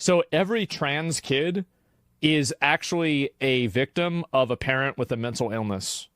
So every trans kid is actually a victim of a parent with a mental illness.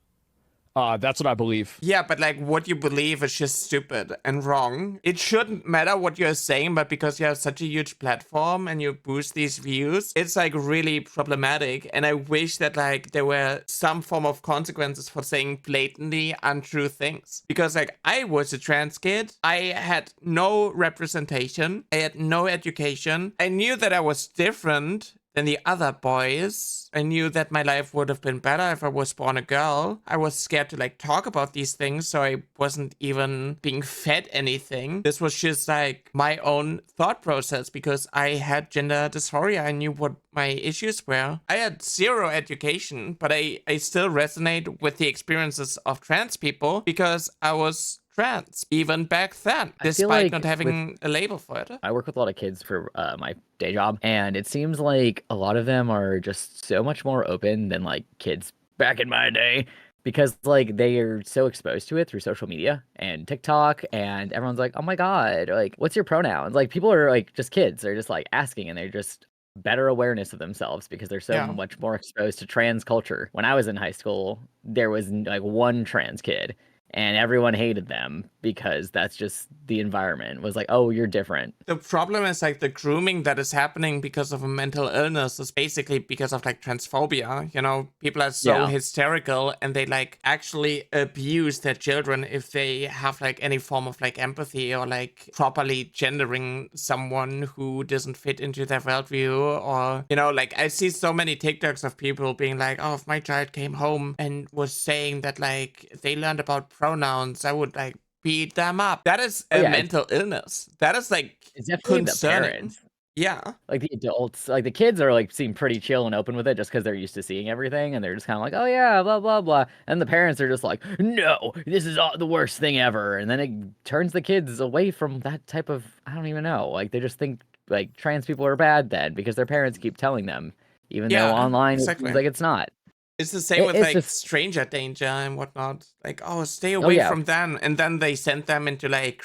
That's what I believe. Yeah, but like what you believe is just stupid and wrong. It shouldn't matter what you're saying, but because you have such a huge platform and you boost these views, it's like really problematic. And I wish that like there were some form of consequences for saying blatantly untrue things. Because like I was a trans kid, I had no representation, I had no education. I knew that I was different than the other boys. I knew that my life would have been better if I was born a girl. I was scared to like talk about these things, so I wasn't even being fed anything. This was just like my own thought process because I had gender dysphoria. I knew what my issues were. I had zero education, but I still resonate with the experiences of trans people because I was trans even back then, despite not having a label for it. I work with a lot of kids for my day job, and it seems like a lot of them are just so much more open than like kids back in my day, because like they are so exposed to it through social media and TikTok, and everyone's like, oh my God, like what's your pronouns? Like people are like just kids, they're just like asking, and they're just better awareness of themselves because they're so much more exposed to trans culture. When I was in high school, there was like one trans kid, and everyone hated them because that's just the environment was like, oh, you're different. The problem is like the grooming that is happening because of a mental illness is basically because of like transphobia. You know, people are so hysterical and they like actually abuse their children if they have like any form of like empathy or like properly gendering someone who doesn't fit into their worldview. Or, you know, like I see so many TikToks of people being like, oh, if my child came home and was saying that like they learned about pronouns, I would like beat them up. That is a mental illness. That is like it's definitely concerning. The parents. Yeah. Like the adults, like the kids are like seem pretty chill and open with it just because they're used to seeing everything, and they're just kind of like, oh yeah, blah blah blah. And the parents are just like, no, this is the worst thing ever. And then it turns the kids away from that type of, I don't even know. Like they just think like trans people are bad then because their parents keep telling them, even though online it seems like it's not. It's the same with like just stranger danger and whatnot. Like, oh, stay away from them. And then they send them into like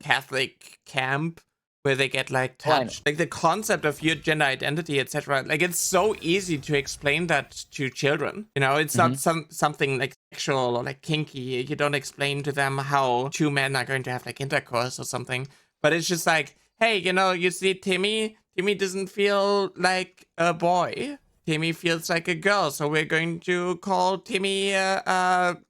Catholic camp where they get like touched. Like the concept of your gender identity, etc. Like it's so easy to explain that to children. You know, it's not something like sexual or like kinky. You don't explain to them how two men are going to have like intercourse or something. But it's just like, hey, you know, you see Timmy doesn't feel like a boy. Timmy feels like a girl, so we're going to call Timmy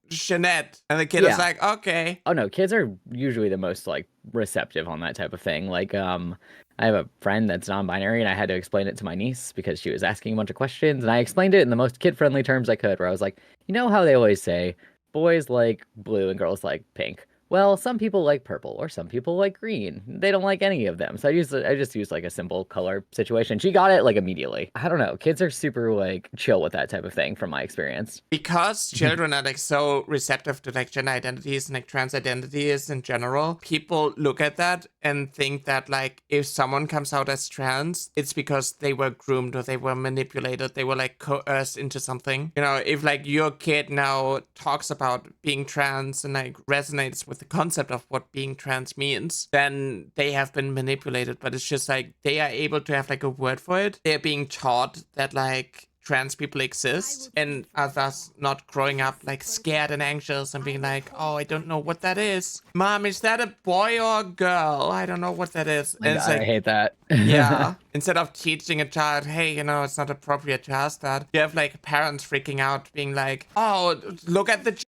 Jeanette. And the kid is like, okay. Oh no, kids are usually the most like receptive on that type of thing. Like I have a friend that's non-binary, and I had to explain it to my niece because she was asking a bunch of questions, and I explained it in the most kid-friendly terms I could, where I was like, you know how they always say boys like blue and girls like pink? Well, some people like purple, or some people like green. They don't like any of them. So I just used like a simple color situation. She got it like immediately. I don't know. Kids are super like chill with that type of thing from my experience. Because children are like so receptive to like gender identities and like trans identities in general, people look at that and think that like if someone comes out as trans, it's because they were groomed or they were manipulated. They were like coerced into something. You know, if like your kid now talks about being trans and like resonates with the concept of what being trans means, then they have been manipulated. But it's just like they are able to have like a word for it. They're being taught that like trans people exist and are thus not growing up like scared and anxious and being like, oh, I don't know what that is. Mom, is that a boy or a girl? I don't know what that is. And it's like, I hate that. Yeah. Instead of teaching a child, hey, you know, it's not appropriate to ask that, you have like parents freaking out being like, oh, look at the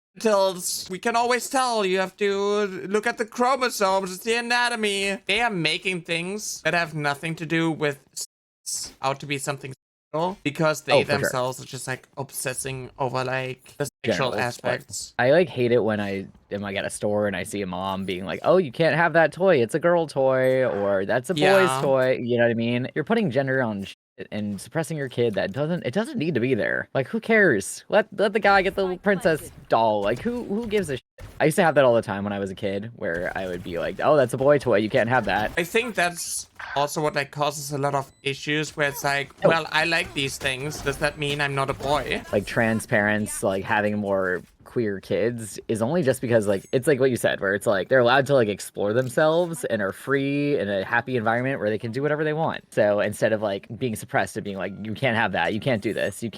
we can always tell. You have to look at the chromosomes. It's the anatomy. They are making things that have nothing to do with out to be something sexual because they themselves are just like obsessing over like the sexual aspects. I like hate it when I am like at a store and I see a mom being like, oh, you can't have that toy. It's a girl toy, or that's a boy's toy. You know what I mean? You're putting gender on and suppressing your kid that doesn't need to be there. Like, who cares? Let the guy get the princess doll. Like, who gives a shit? I used to have that all the time when I was a kid, where I would be like, oh, that's a boy toy, you can't have that. I think that's also what like causes a lot of issues, where it's like, well, I like these things, does that mean I'm not a boy? Like trans parents like having more queer kids is only just because like it's like what you said, where it's like they're allowed to like explore themselves and are free in a happy environment where they can do whatever they want. So instead of like being suppressed and being like, you can't have that, you can't do this, you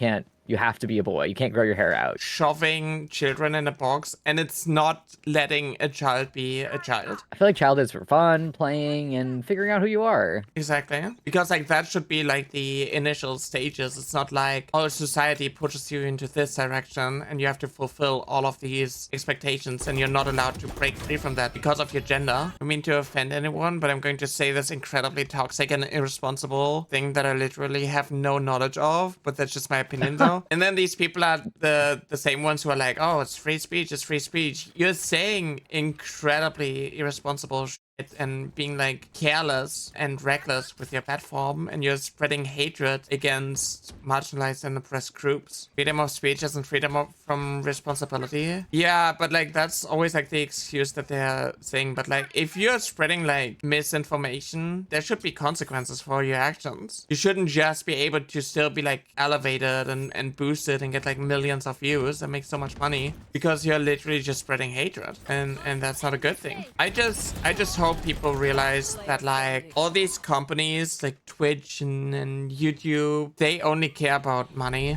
have to be a boy, you can't grow your hair out. Shoving children in a box, and it's not letting a child be a child. I feel like childhood's for fun, playing, and figuring out who you are. Exactly. Because like that should be like the initial stages. It's not like, oh, society pushes you into this direction and you have to fulfill all of these expectations and you're not allowed to break free from that because of your gender. I mean to offend anyone, but I'm going to say this incredibly toxic and irresponsible thing that I literally have no knowledge of, but that's just my opinion though. And then these people are the same ones who are like, oh, it's free speech, it's free speech. You're saying incredibly irresponsible shit and being like careless and reckless with your platform, and you're spreading hatred against marginalized and oppressed groups. Freedom of speech isn't from responsibility. Yeah, but like that's always like the excuse that they're saying. But like if you're spreading like misinformation, there should be consequences for your actions. You shouldn't just be able to still be like elevated and boosted and get like millions of views and make so much money because you're literally just spreading hatred, and that's not a good thing. I just hope people realize that like all these companies like Twitch and YouTube, they only care about money,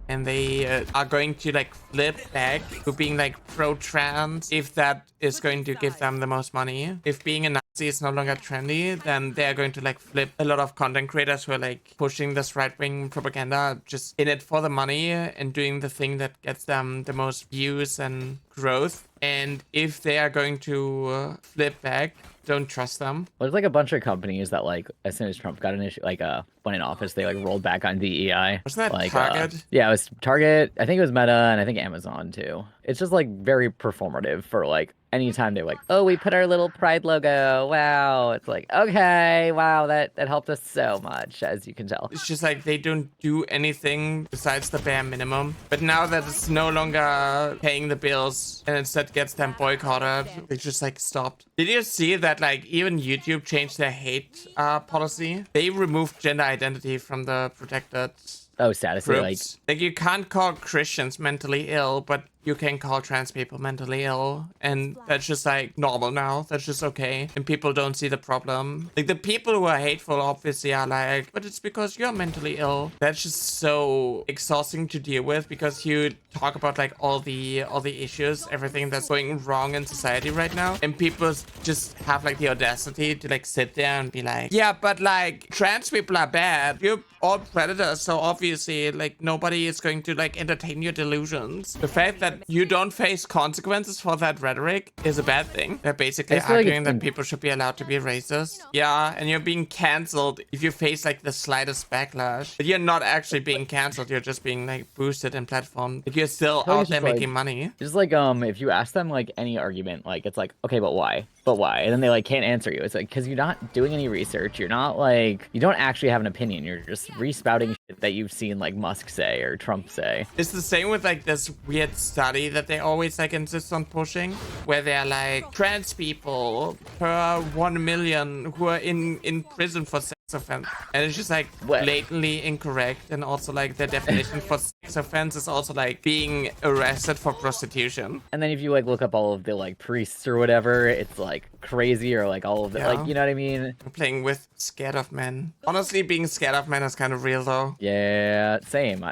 and they are going to like flip back to being like pro-trans if that is going to give them the most money. If being a Nazi is no longer trendy, then they're going to like flip a lot of content creators who are like pushing this right-wing propaganda just in it for the money and doing the thing that gets them the most views and growth. And if they are going to flip back, don't trust them. Well, there's like a bunch of companies that like as soon as Trump got an issue, like when in office, they like rolled back on DEI. Wasn't that like, Target? Yeah, it was Target. I think it was Meta, and I think Amazon too. It's just like very performative for like anytime they're like, oh, we put our little pride logo. Wow. It's like, okay, wow, that helped us so much, as you can tell. It's just like they don't do anything besides the bare minimum. But now that it's no longer paying the bills and instead gets them boycotted, they just like stopped. Did you see that like even YouTube changed their hate policy? They removed gender identity from the protected Oh, status. groups. Like you can't call Christians mentally ill, but you can call trans people mentally ill, and that's just like normal now. That's just okay, and people don't see the problem. Like the people who are hateful obviously are like, but it's because you're mentally ill. That's just so exhausting to deal with, because you talk about like all the issues, everything that's going wrong in society right now, and people just have like the audacity to like sit there and be like, yeah, but like trans people are bad. You're all predators, so obviously like nobody is going to like entertain your delusions. The fact that you don't face consequences for that rhetoric is a bad thing. They're basically arguing that people should be allowed to be racist. Yeah, and you're being cancelled if you face like the slightest backlash. But you're not actually being cancelled, you're just being like boosted and platformed. Like you're still out there making money. Just like if you ask them like any argument, like it's like, okay, but why? But why? And then they like can't answer you. It's like, because you're not doing any research. You're not like, you don't actually have an opinion. You're just respouting shit that you've seen like Musk say or Trump say. It's the same with like this weird study that they always like insist on pushing, where they're like trans people per 1 million who are in prison for sex offense, and it's just like blatantly incorrect. And also like the definition for sex offense is also like being arrested for prostitution. And then if you like look up all of the like priests or whatever, it's like crazy, or like all of it, like, you know what I mean? I'm playing with scared of men. Honestly, being scared of men is kind of real though. Yeah, same.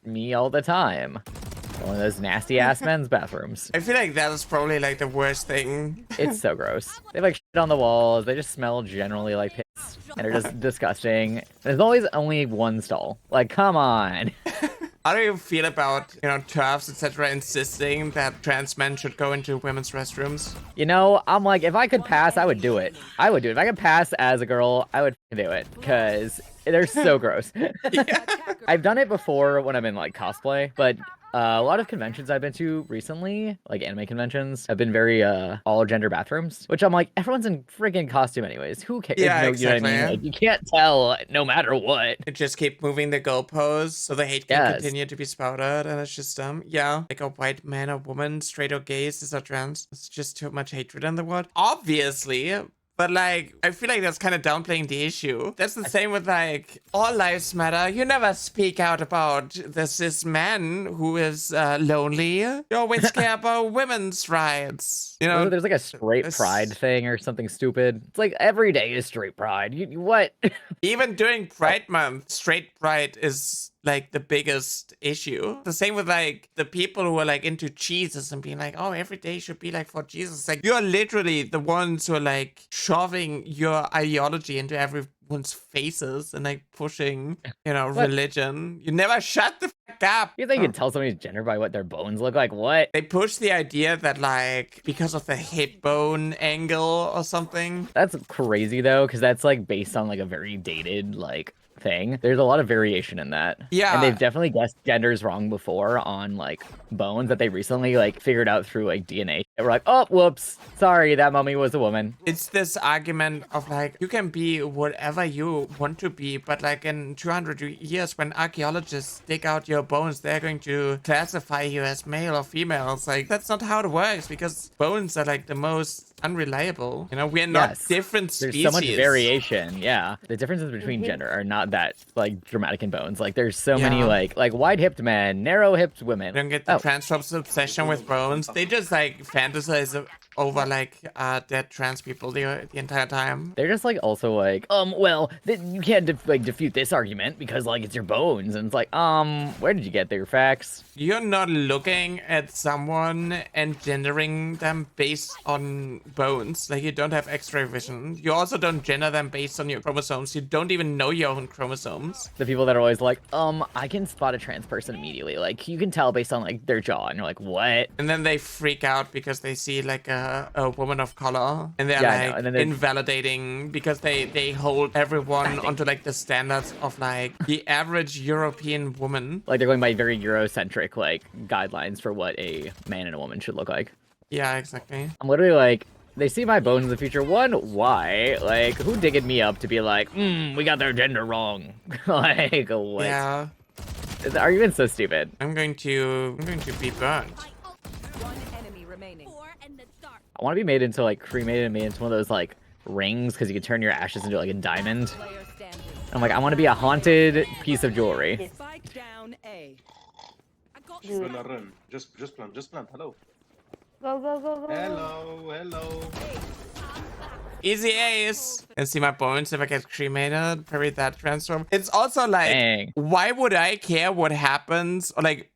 Me all the time. One of those nasty ass men's bathrooms. I feel like that is probably like the worst thing. It's so gross. They have like shit on the walls. They just smell generally like piss, and they're just disgusting. There's always only one stall. Like, come on. How do you feel about, you know, TERFs, etc., insisting that trans men should go into women's restrooms? You know, I'm like, if I could pass, I would do it. I would do it. If I could pass as a girl, I would do it, because they're so gross. I've done it before when I'm in like cosplay, but a lot of conventions I've been to recently, like anime conventions, have been very all gender bathrooms, which I'm like, everyone's in friggin' costume anyways. Who cares? Yeah, exactly. You know what I mean? Like, you can't tell no matter what. It just keep moving the goalposts so the hate can continue to be spouted, and it's just yeah, like a white man or woman, straight or gay, cis or trans. It's just too much hatred in the world. Obviously. But like, I feel like that's kind of downplaying the issue. That's the same with like, all lives matter. You never speak out about this man who is lonely. You always care about women's rights. You know, There's like a straight pride thing or something stupid. It's like every day is straight pride. What? even during Pride Month, straight pride is like the biggest issue. The same with like the people who are like into Jesus and being like, oh, every day should be like for Jesus. Like, you're literally the ones who are like shoving your ideology into everyone's faces and like pushing, you know, religion. You never shut the fuck up. You think you can tell somebody's gender by what their bones look like? What? They push the idea that like because of the hip bone angle or something. That's crazy though, because that's like based on like a very dated like thing. There's a lot of variation in that. Yeah. And they've definitely guessed genders wrong before on like bones that they recently like figured out through like DNA. They were like, oh, whoops. Sorry, that mummy was a woman. It's this argument of like, you can be whatever you want to be, but like in 200 years when archaeologists dig out your bones, they're going to classify you as male or female. It's like, that's not how it works, because bones are like the most unreliable. You know, we're not different species. There's so much variation. Yeah. The differences between gender are not that like dramatic in bones. Like there's so many like wide-hipped men, narrow-hipped women. I don't get the transphobes' obsession with bones. They just like fantasize over like dead trans people the entire time. They're just like also like well you can't defute this argument because like it's your bones, and it's like where did you get their facts? You're not looking at someone and gendering them based on bones. Like, you don't have x-ray vision. You also don't gender them based on your chromosomes. You don't even know your own chromosomes. The people that are always like I can spot a trans person immediately, like you can tell based on like their jaw, and you're like, what? And then they freak out because they see like a woman of color, and they're like and then invalidating because they hold everyone onto like the standards of like the average European woman. Like they're going by very Eurocentric like guidelines for what a man and a woman should look like. Yeah, exactly. I'm literally like, they see my bones in the future. One, why? Like, who digging me up to be like, we got their gender wrong? Like, what? Yeah. The argument's so stupid. I'm going to be burned. One enemy remaining. I want to be made into like cremated and made into one of those like rings because you can turn your ashes into like a diamond. I'm like, I want to be a haunted piece of jewelry. Spike down A. Run. Just plant. Hello. Go. Hello. Easy ace. And see my bones if I get cremated. Probably that transform. It's also like, why would I care what happens, or like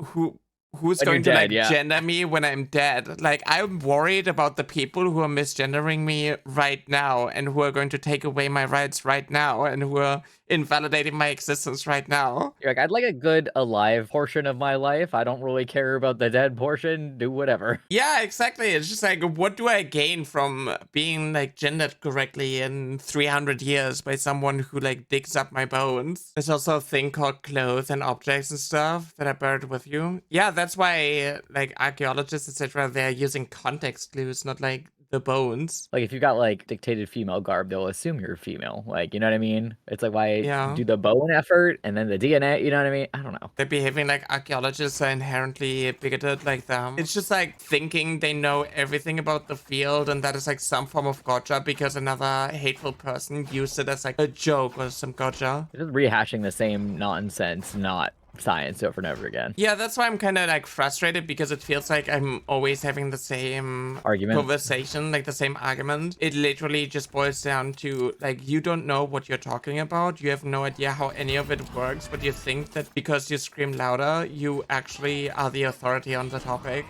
who's going to like gender me when I'm dead? Like, I'm worried about the people who are misgendering me right now and who are going to take away my rights right now and who are invalidating my existence right now. You're like, I'd like a good alive portion of my life. I don't really care about the dead portion. Do whatever. Yeah, exactly. It's just like, what do I gain from being like gendered correctly in 300 years by someone who like digs up my bones? There's also a thing called clothes and objects and stuff that are buried with you. Yeah, that's why like archaeologists, etc., they're using context clues, not like the bones. Like if you got like dictated female garb, they'll assume you're female. Like, you know what I mean? It's like, why do the bone effort and then the DNA? You know what I mean? I don't know. They're behaving like archaeologists are inherently bigoted like them. It's just like thinking they know everything about the field, and that is like some form of gotcha because another hateful person used it as like a joke or some gotcha. They're just rehashing the same nonsense, not science over and over again. Yeah, that's why I'm kind of like frustrated, because it feels like I'm always having the same conversation, like the same argument. It literally just boils down to like, you don't know what you're talking about. You have no idea how any of it works, but you think that because you scream louder, you actually are the authority on the topic.